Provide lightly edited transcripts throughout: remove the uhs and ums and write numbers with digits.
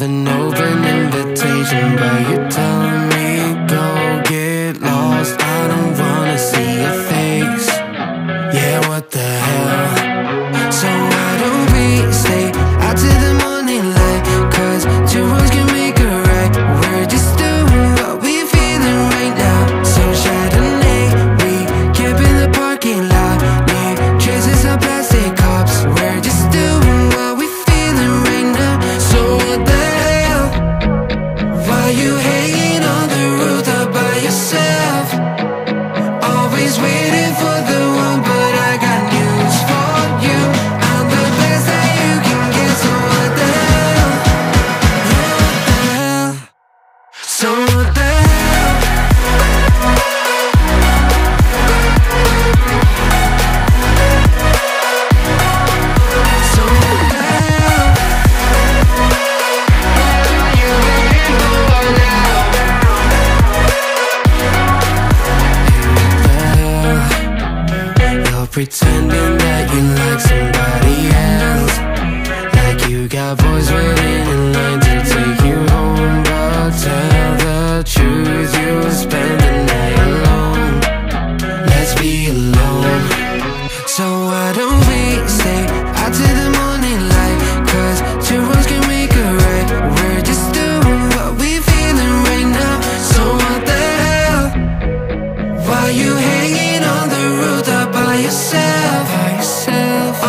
an open invitation, but you're telling me go get lost. I don't wanna see your face. Yeah, what the hell? So why don't we stay out till the morning light? 'Cause two wrongs can make a right. We're just doing what we feeling right now. So Chardonnay, we camp in the parking lot. Need traces of plastic cups. We're just doing what we feeling right now. So what the hell? Why you hanging on the rooftop by yourself? Always waiting for the one, but I got news for you. I'm the best that you can get, so what the hell? What the hell? So what the hell? So what the hell? What are you waiting for now? You're pretending that you like somebody else, like you got boys waiting in line to take you home. But tell the truth, you'll spend the night alone. Let's be alone. So why don't we stay out till the morning light? 'Cause two wrongs can make a right. We're just doing what we feeling right now. So what the hell? Why you hanging on the rooftop by yourself?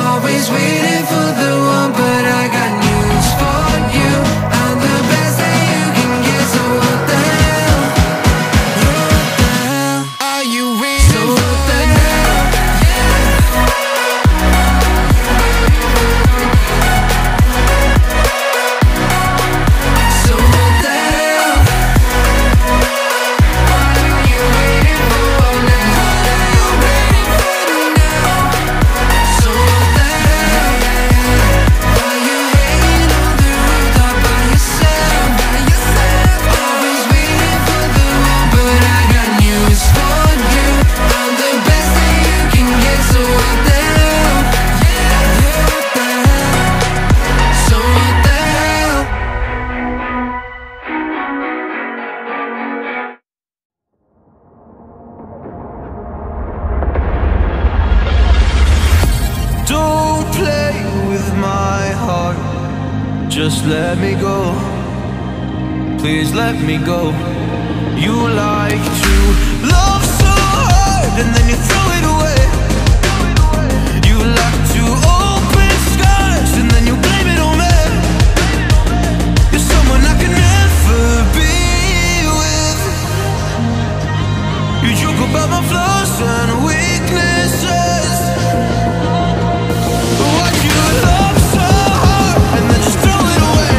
Always waiting for the one, but I got news for you. I'm the best that you can get, so what the hell? What the hell are you waiting for? So what the hell? So what the hell? What are you waiting for now? What are you waiting for now? So what the hell? Why you hanging on the rooftop by yourself? Always waiting for the one, but I got news for you. I'm the best that you can get, so what the hell? What the hell? So what the hell? Don't play with my heart. Just let me go. Please let me go. You like to love so hard and then you throw it away. You like to open skies and then you blame it on me. You're someone I can never be with. You joke about my flaws and weaknesses. Why'd you love so hard and then just throw it away?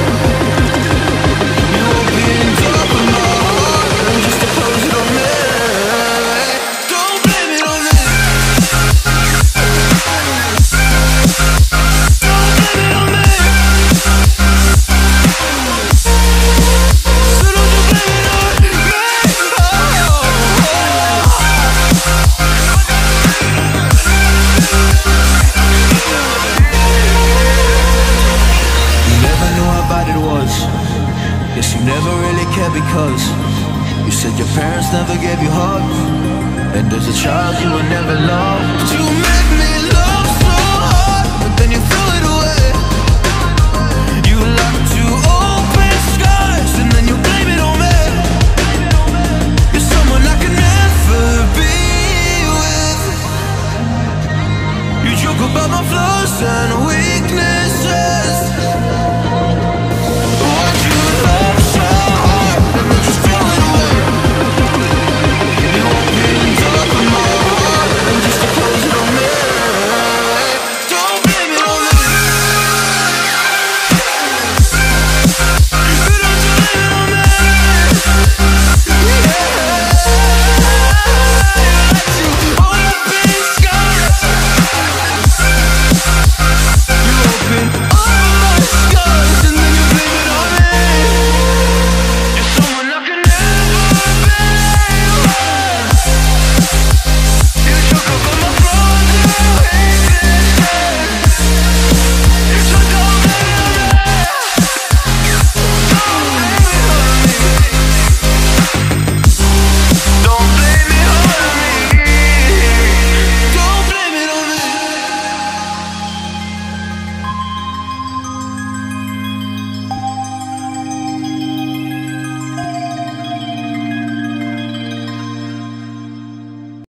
You opened up my heart and just to close it on me. Don't blame it on me. Don't blame it on me. So don't you blame it on me. You never knew how bad it was. Guess you never really cared because you said your parents never gave you hugs, and as a child you were never loved. You make me